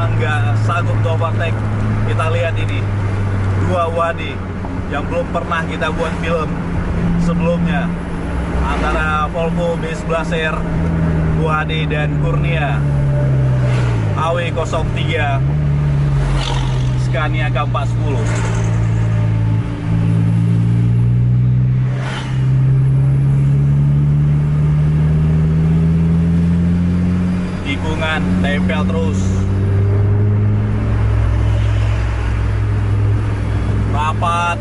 memang nggak sanggup untuk overtake. Kita lihat ini, dua Wadi yang belum pernah kita buat film sebelumnya, antara Volvo B11R Wadi dan Kurnia AW03 Scania K410. Tikungan tempel terus, rapat.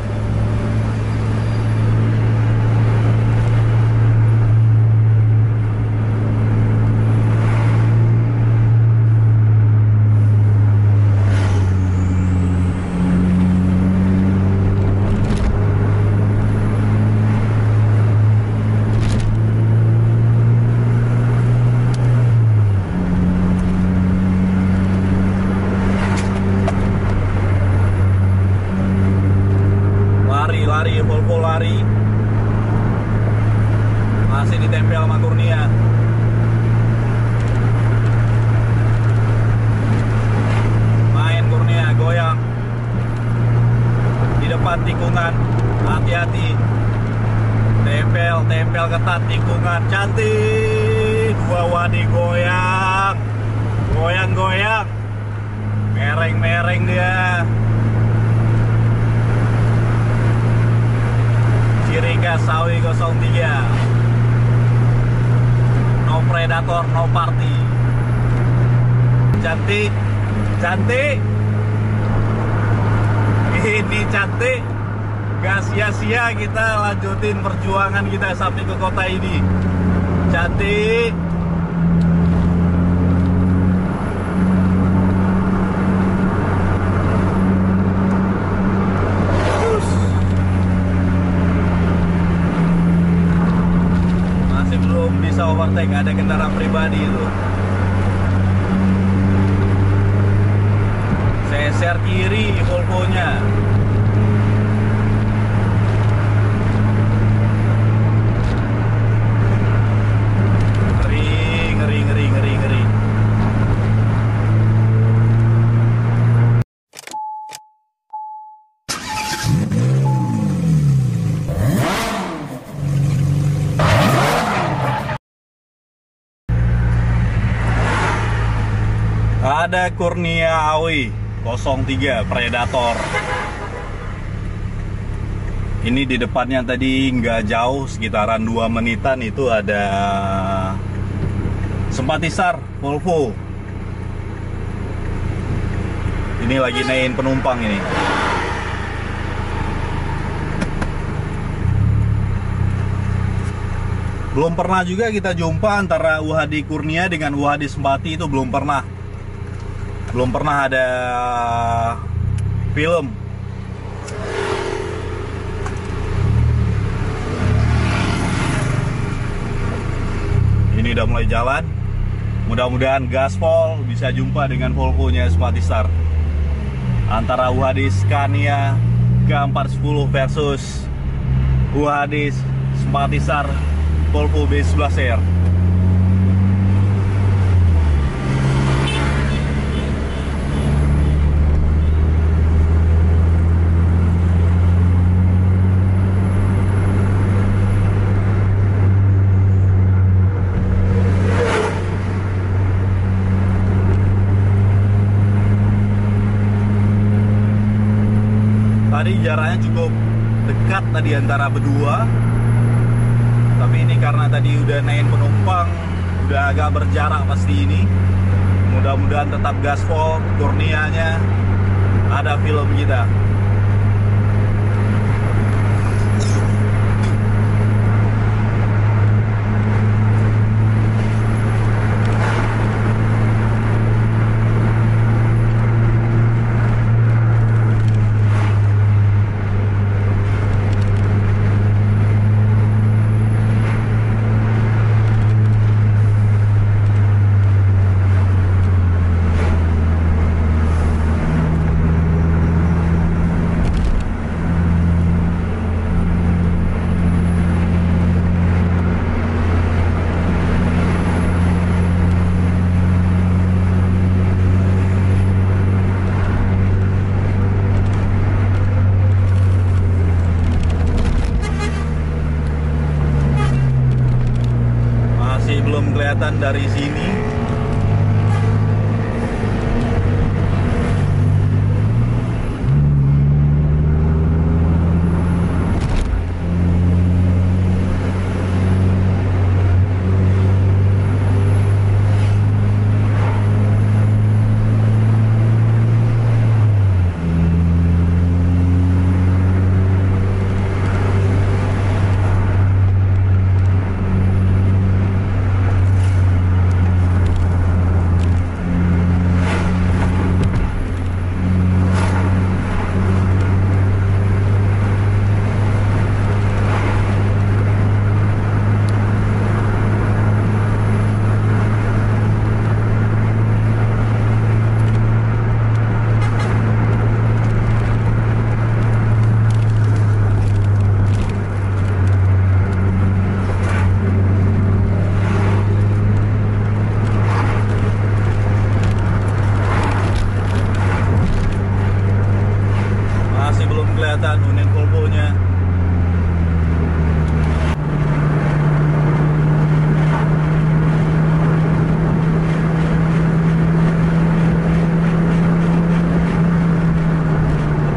Volvo lari, masih ditempel sama Kurnia. Main Kurnia, goyang di depan tikungan, hati-hati, tempel ketat tikungan, cantik. Dua Wadi goyang, mereng dia. Ciri khas AW03, no predator, no party. Cantik. Ini cantik. Gak sia-sia kita lanjutin perjuangan kita sampai ke kota ini. Cantik. Bisa overtake, ada kendaraan pribadi itu. Seser kiri Volvo-nya. Ngeri. Ada Kurnia AW03 Predator. Ini di depannya tadi nggak jauh, sekitaran 2 menitan itu ada Simpatisar Volvo. Ini lagi naikin penumpang ini. Belum pernah juga kita jumpa antara UHD Kurnia dengan UHD Simpati, itu belum pernah ada film. Ini udah mulai jalan. Mudah-mudahan gaspol bisa jumpa dengan Volvo-nya Simpatisar. Antara UHD Scania K410 versus UHD Simpatisar Volvo B11R. Tadi jaraknya cukup dekat tadi antara berdua, tapi ini karena tadi udah naikin penumpang, udah agak berjarak pasti ini. Mudah-mudahan tetap gaspol, Kurnianya ada film kita. kelihatan dari sini. Kelihatan unit Volvo-nya.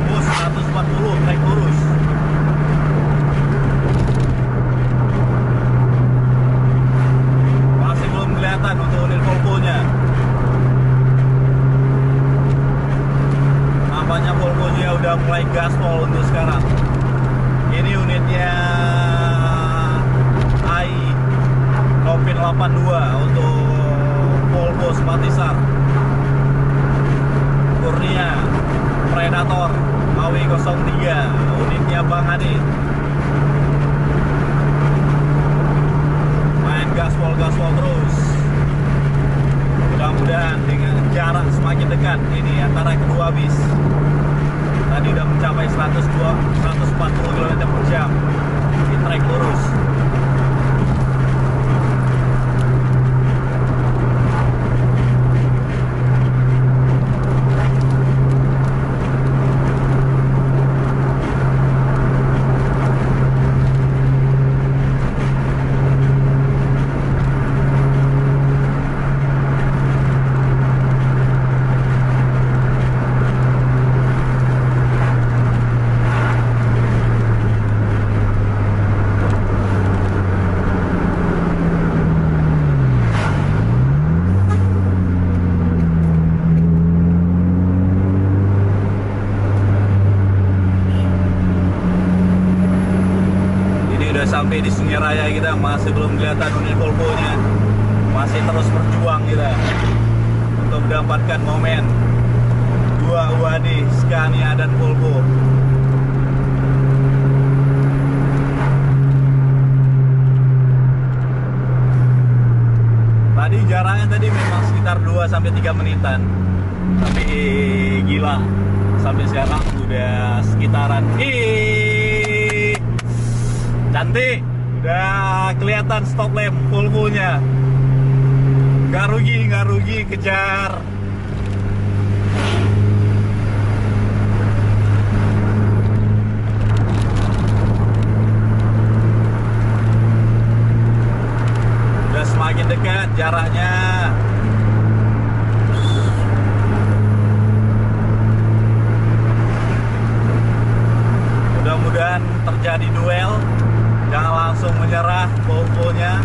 Bus 140 naik lurus. Masih belum kelihatan untuk unit Volvo-nya. Nampaknya Volvo-nya udah mulai gaspol untuk sekarang. Ini unitnya AI Novin 82 untuk Volvo Spatisar. Kurnia Predator AW 03 unitnya Bang Ade. Main gaspol terus. Mudah-mudahan dengan jarak semakin dekat ini antara kedua bis. Tadi udah mencapai 140 km per jam di trek lurus. Sampai di Sungai Raya kita masih belum kelihatan unit Volvo-nya. Masih terus berjuang kita untuk mendapatkan momen dua UAD Scania dan Volvo. Tadi jaraknya memang sekitar 2-3 menitan. Tapi gila, sampai sekarang udah sekitaran cantik, udah kelihatan stop lamp Volvo-nya. Nggak rugi kejar. Udah semakin dekat jaraknya. Mudah-mudahan terjadi duel. Jangan langsung menyerah Volvo-nya.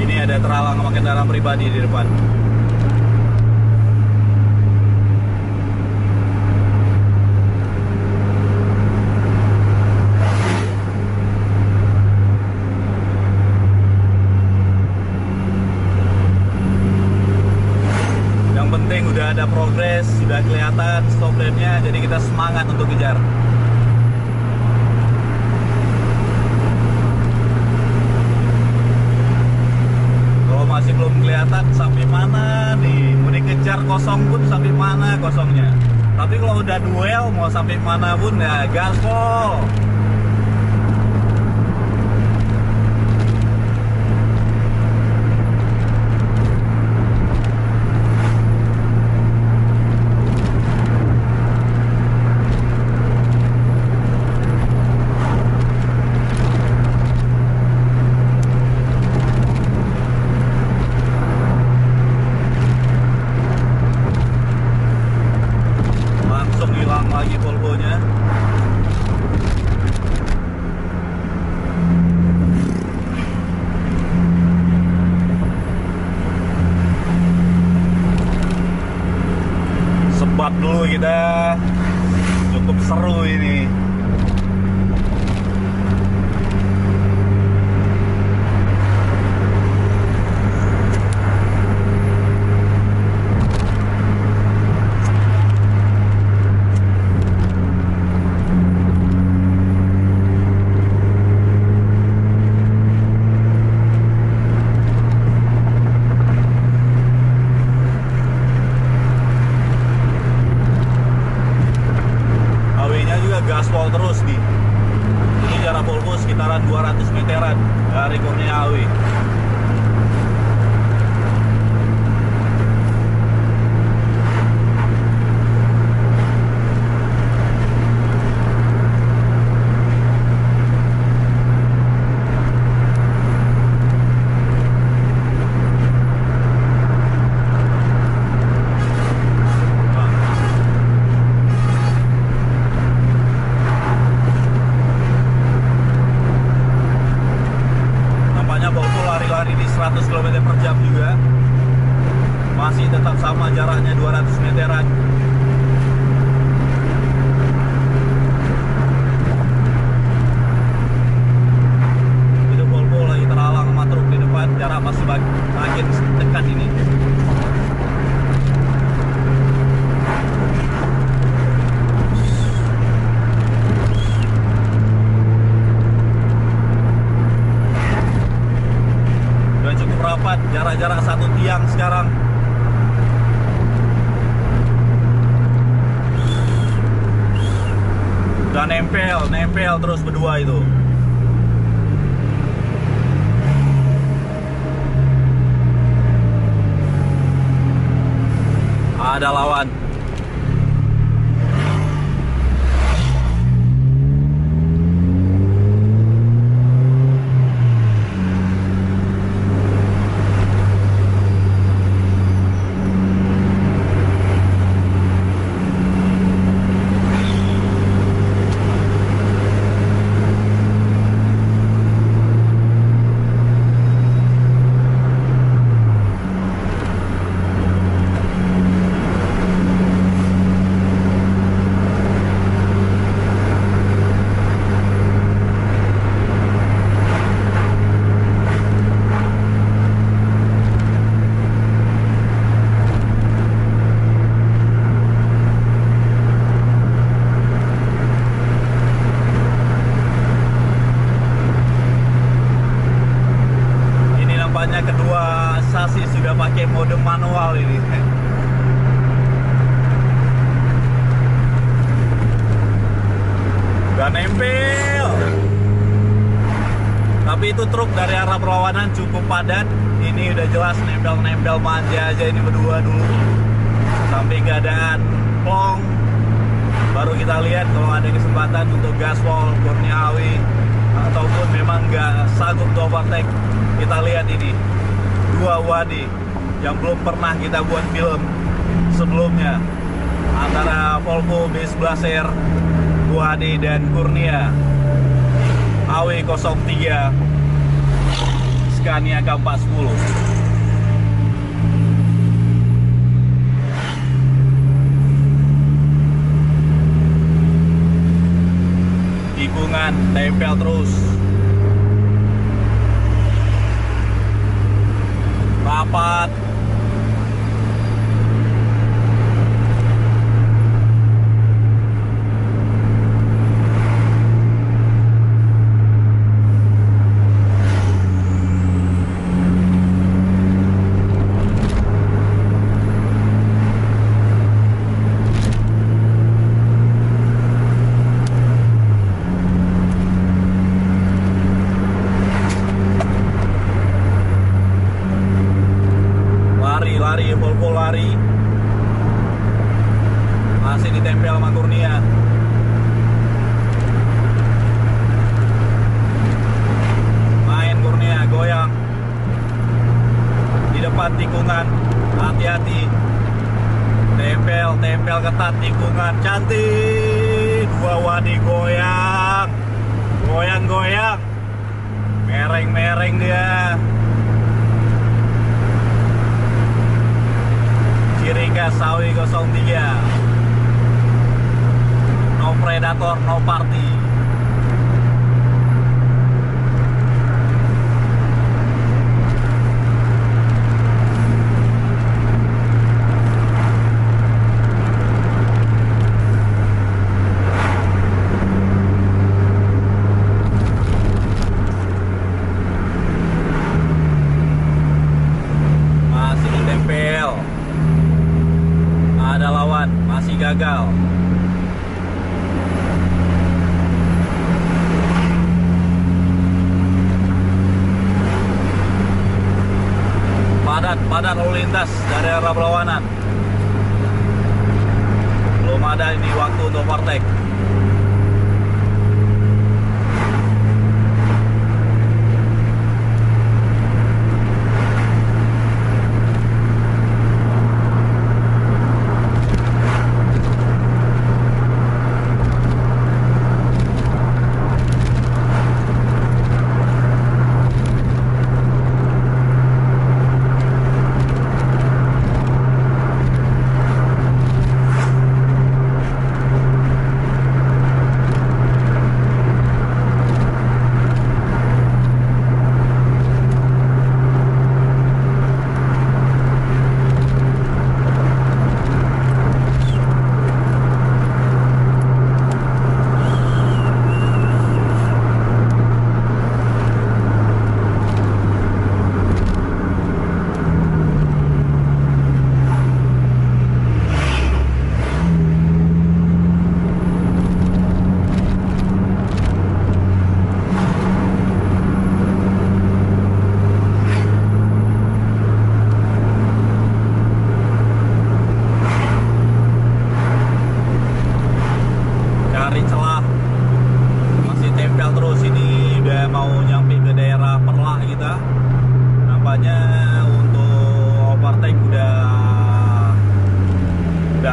Ini ada terhalang sama kendaraan pribadi di depan. Udah ada progres, sudah kelihatan stop lamp-nya, jadi kita semangat untuk kejar. Kalau masih belum kelihatan sampai mana nih, mau dikejar kosong pun sampai mana kosongnya. Tapi kalau udah duel mau sampai mana pun ya gaspol. Lagi Volvo-nya. Sebat dulu kita. Cukup seru ini. Gaspol terus nih. Ini jarak Volvo sekitaran 200 meteran dari Kurnia AW. Lari di 100 km per jam juga. Masih tetap sama jaraknya 200 meteran. Itu Volvo lagi terhalang sama truk di depan. Jarak masih makin dekat ini. Rapat, jarak-jarak satu tiang sekarang. Udah nempel terus berdua itu. Ada lawan. Kedua sasis sudah pakai mode manual ini. Udah nempel. Tapi itu truk dari arah berlawanan cukup padat. Ini udah jelas nempel-nempel manja aja ini berdua dulu. Sampai keadaan plong. Baru kita lihat kalau ada kesempatan untuk gaspol Kurnia AW ataupun memang nggak sanggup to overtake. Kita lihat ini dua Wadi yang belum pernah kita buat film sebelumnya antara Volvo B11R Wadi dan Kurnia AW03 Scania K410. Tikungan tempel terus. Rapat. Volvo lari. Masih ditempel sama Kurnia. Main Kurnia, goyang. Di depan tikungan, hati-hati. Tempel ketat tikungan, cantik. Dua wadi goyang. Goyang. Mereng dia. Ciri khas Sawi 03. No predator, no party. Masih gagal. Padat lalu lintas dari arah berlawanan. Belum ada ini waktu untuk overtake.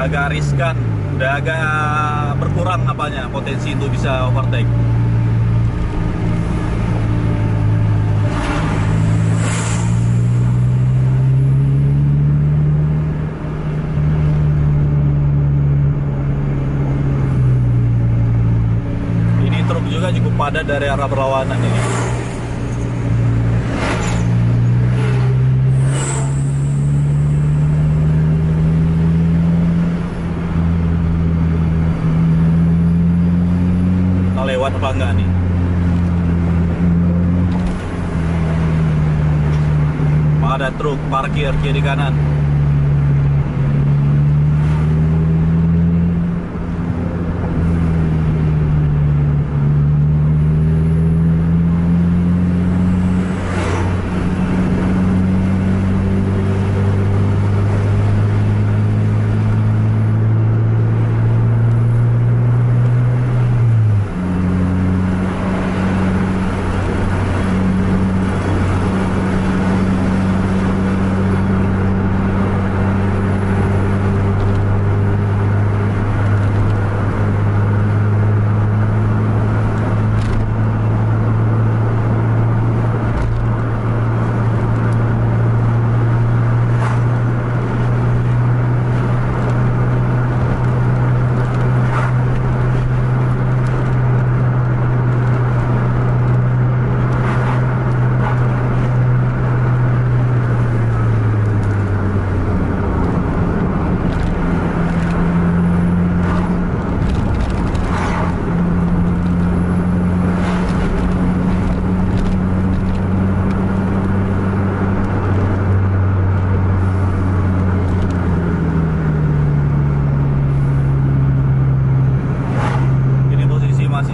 Agak riskan, udah agak berkurang potensi untuk bisa overtake. Ini truk juga cukup padat dari arah berlawanan ini. Lewat apa enggak nih? Ada truk parkir kiri kanan.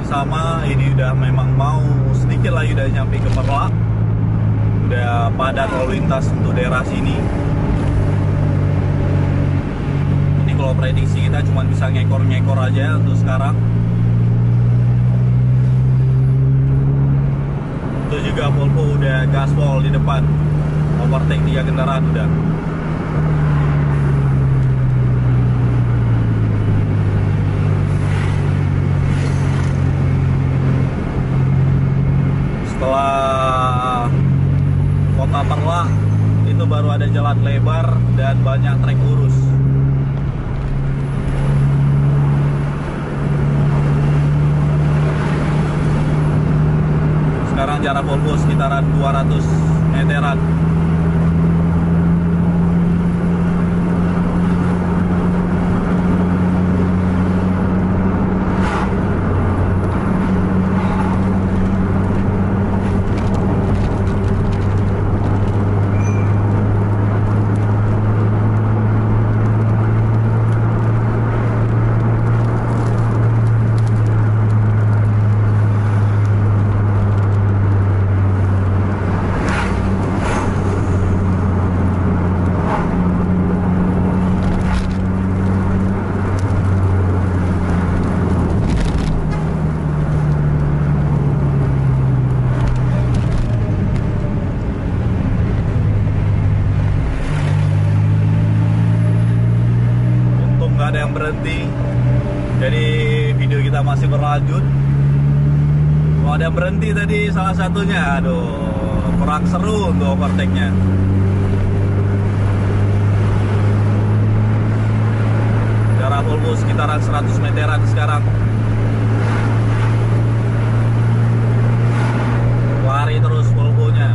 Sama, ini udah memang mau sedikit lagi udah nyampe ke Perlak. Udah padat lalu lintas untuk daerah sini. kalau prediksi kita cuma bisa ngekor-ngekor aja untuk sekarang. Itu juga Volvo udah gaspol di depan, overtake 3 kendaraan udah. Setelah kota Perlak itu baru ada jalan lebar dan banyak trek lurus. Sekarang jarak Volvo sekitaran 200 meteran. Berhenti, jadi video kita masih berlanjut. Oh, ada berhenti tadi salah satunya, aduh kurang seru untuk overtake-nya. Jarak Volvo sekitaran 100 meteran sekarang. Lari terus Volvo-nya.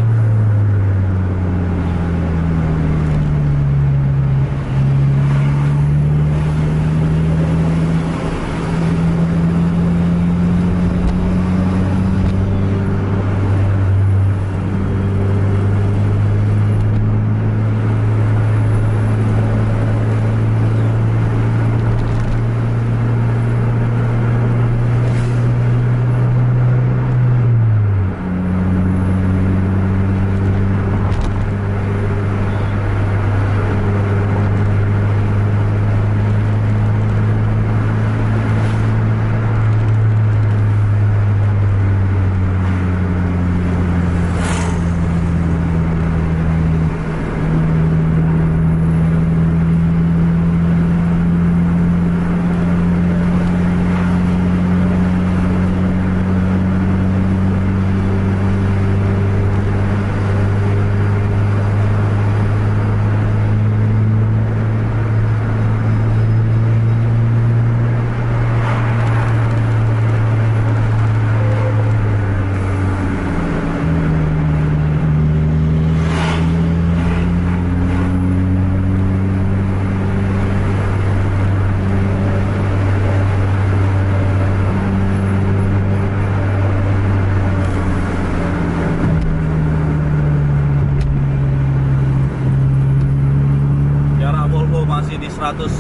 Masih di 100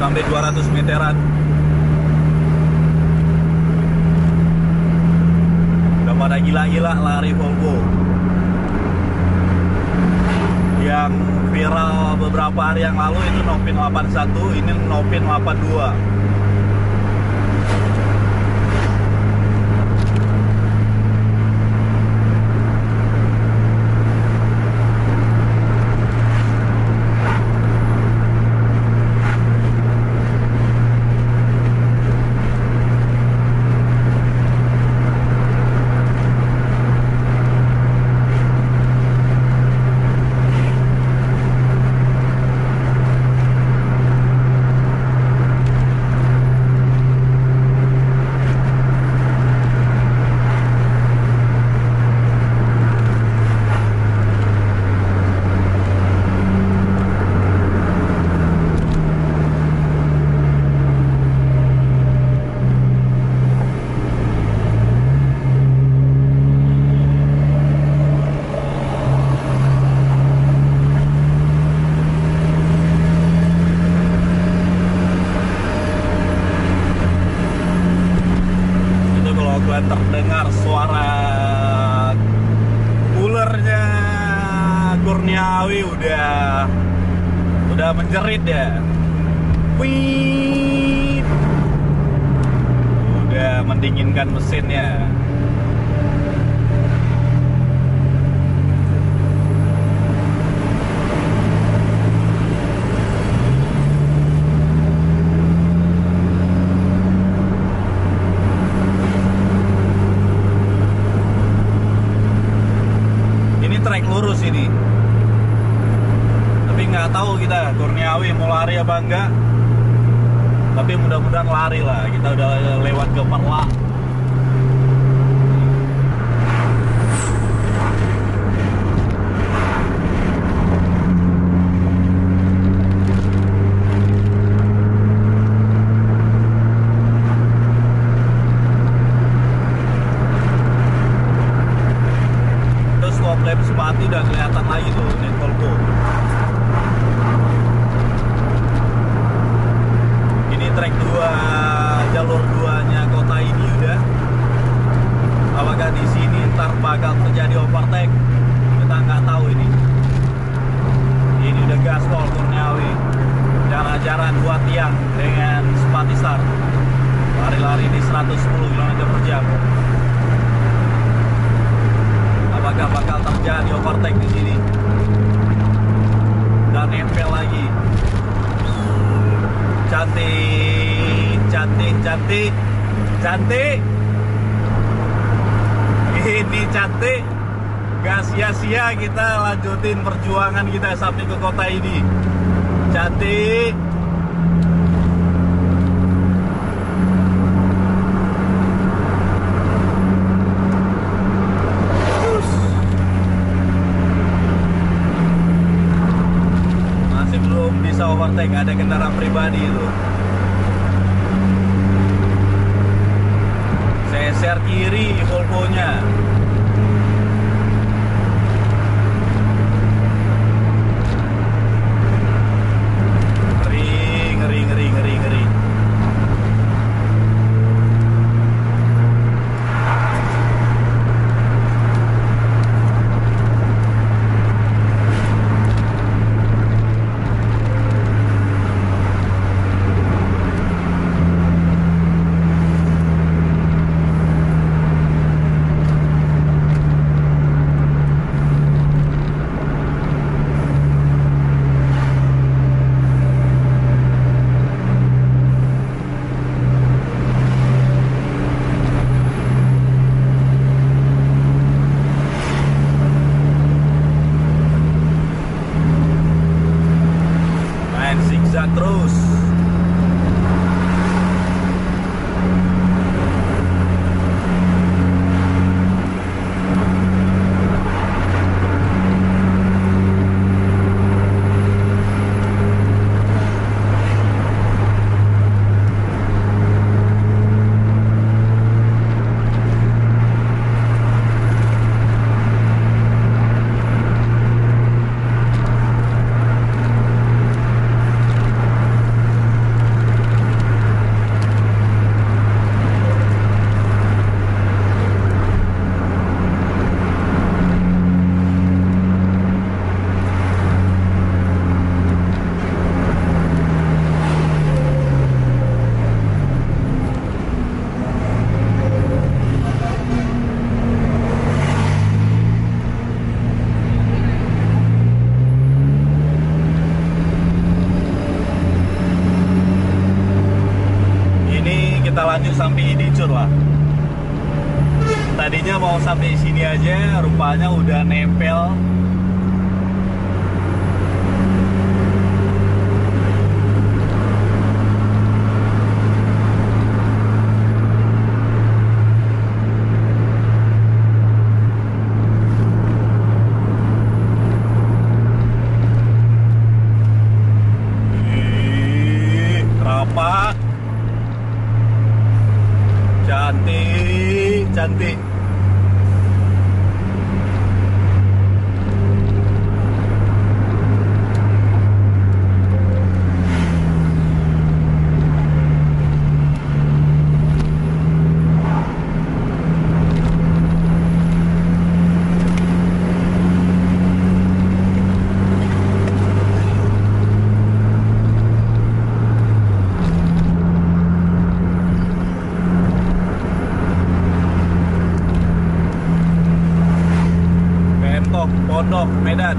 sampai 200 meteran. Udah pada gila-gila lari Volvo. Yang viral beberapa hari yang lalu itu Novin 81, ini Novin 82. Terdengar suara coolernya Kurniawi udah menjerit ya. Wih, udah mendinginkan mesinnya. Ini trek lurus ini, tapi nggak tahu kita Kurniawi mau lari apa enggak. Tapi mudah-mudahan lari lah. Kita udah lewat ke Perla. Terus stop lamp sepati udah kelihatan lagi tuh nih Volvo. Trek 2, jalur 2-nya kota ini udah. Apakah di sini ntar bakal terjadi overtake? Kita nggak tahu ini. Ini udah gaspol Kurniawi. Jarak-jarak 2 tiang dengan sepati start. Lari-lari di 110 km per jam. Apakah bakal terjadi overtake di sini? Dan nempel lagi. Cantik, cantik, cantik, cantik. Ini cantik. Gak sia-sia kita lanjutin perjuangan kita sampai ke kota ini. Cantik. Masih belum bisa overtake, ada kendaraan pribadi itu. Seser kiri Volvo-nya. Ngeri. Zigzag terus. Kita lanjut sampai ini Cur lah. Tadinya mau sampai sini aja, rupanya udah nempel. Rapat. Cantik. Depok, Pondok, Medan.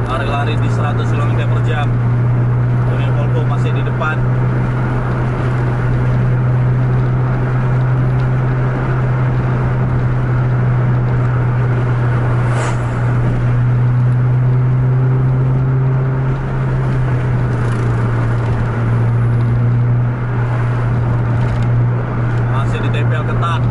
Lari-lari di 100 km/jam. Ini Volvo masih di depan. Masih ditempel ketat.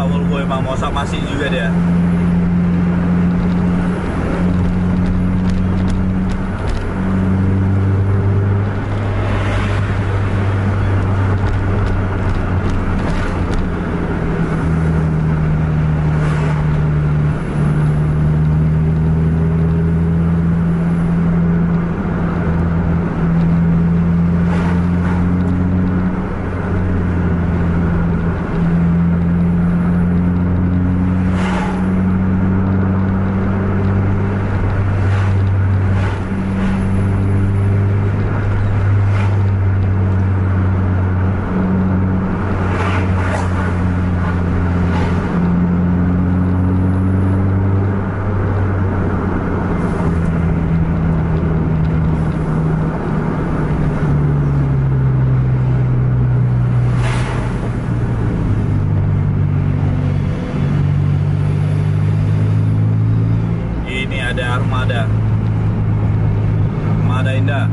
Volvo emang mosak masih juga dia. Ada Armada Indah.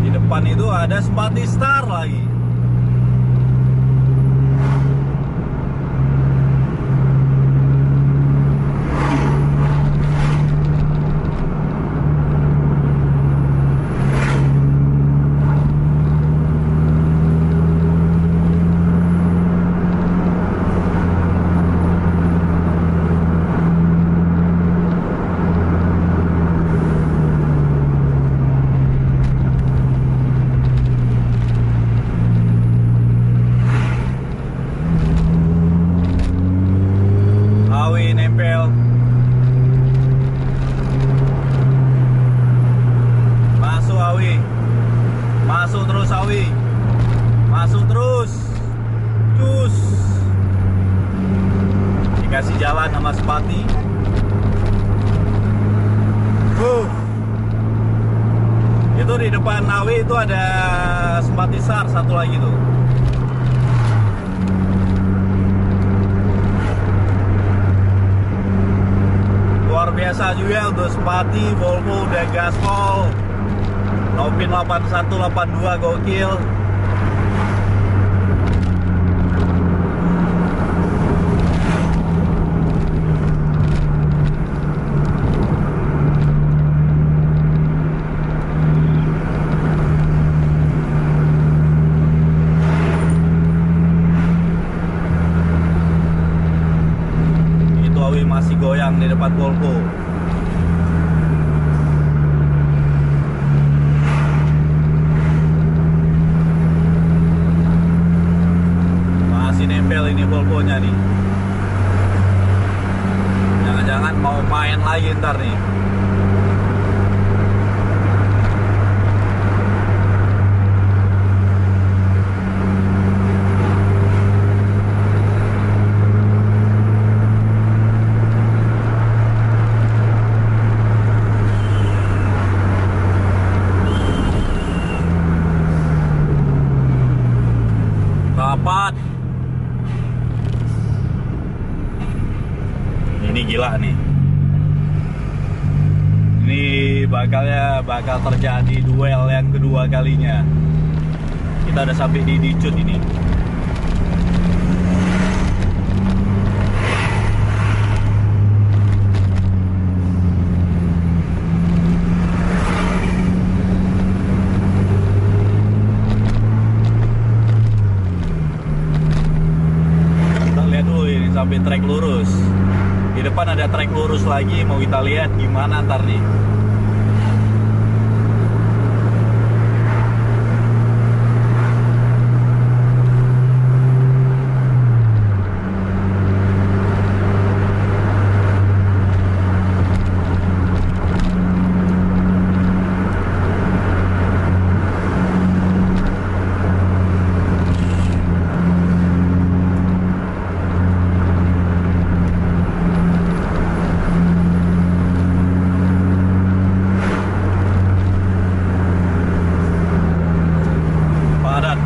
Di depan itu ada Spati Star lagi. Nempel. Masuk Awi. Masuk terus Awi. Masuk terus. Cus. Dikasih jalan sama Spati. Itu di depan Awi itu ada Spati Star satu lagi tuh. Luar biasa juga untuk Spati, Volvo udah gaspol. Novin 8182 gokil. Itu Awi masih goyang di depan Volvo. Nempel ini Volvo-nya nih. Jangan-jangan mau main lagi ntar nih. bakal terjadi duel yang kedua kalinya. Kita udah sampai di Dicut ini. Kita lihat dulu ini sampai trek lurus. Di depan ada trek lurus lagi, mau kita lihat gimana ntar nih.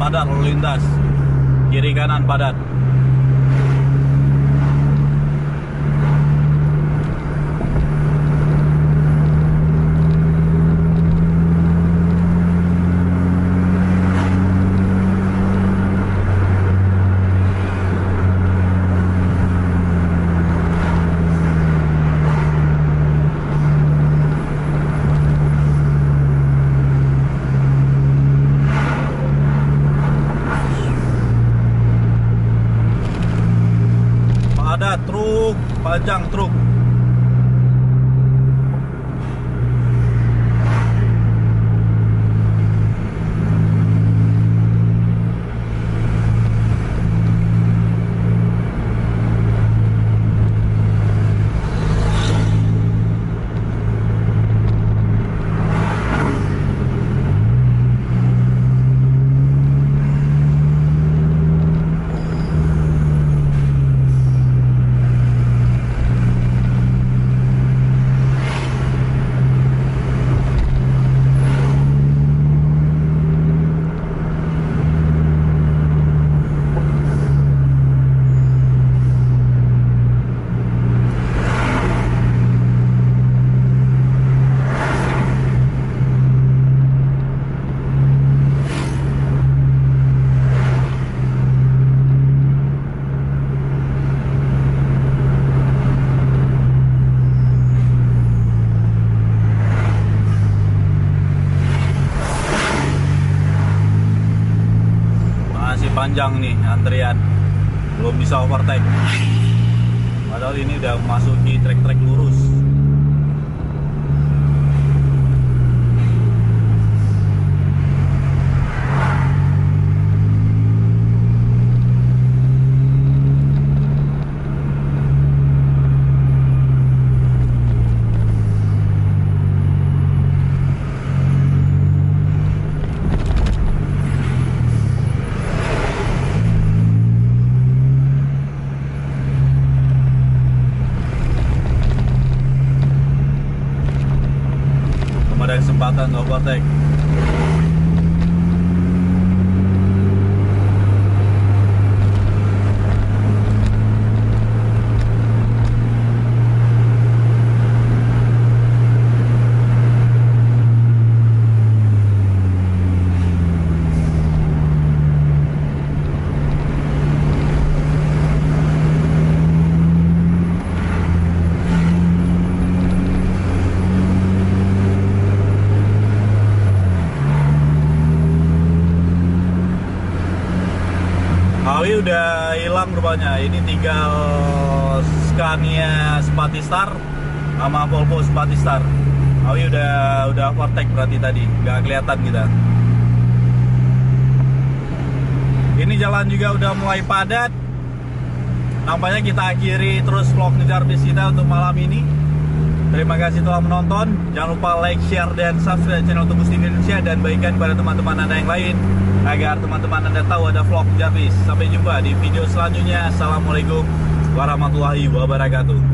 Padat lalu lintas, kiri kanan padat. Truk, panjang truk. Panjang nih antrian, belum bisa overtake. Padahal ini udah memasuki trek-trek lurus. Ada kesempatan overtake. Awi udah hilang rupanya. Ini tinggal Scania Spatistar sama Volvo Spatistar. Awi udah overtake berarti tadi, nggak kelihatan kita. Ini jalan juga udah mulai padat. Nampaknya kita akhiri terus vlog ngejar bis kita untuk malam ini. Terima kasih telah menonton. Jangan lupa like, share, dan subscribe channel Tembus TV Indonesia, dan bagikan pada teman-teman Anda yang lain agar teman-teman Anda tahu ada vlog ngejar bis. Sampai jumpa di video selanjutnya. Assalamualaikum warahmatullahi wabarakatuh.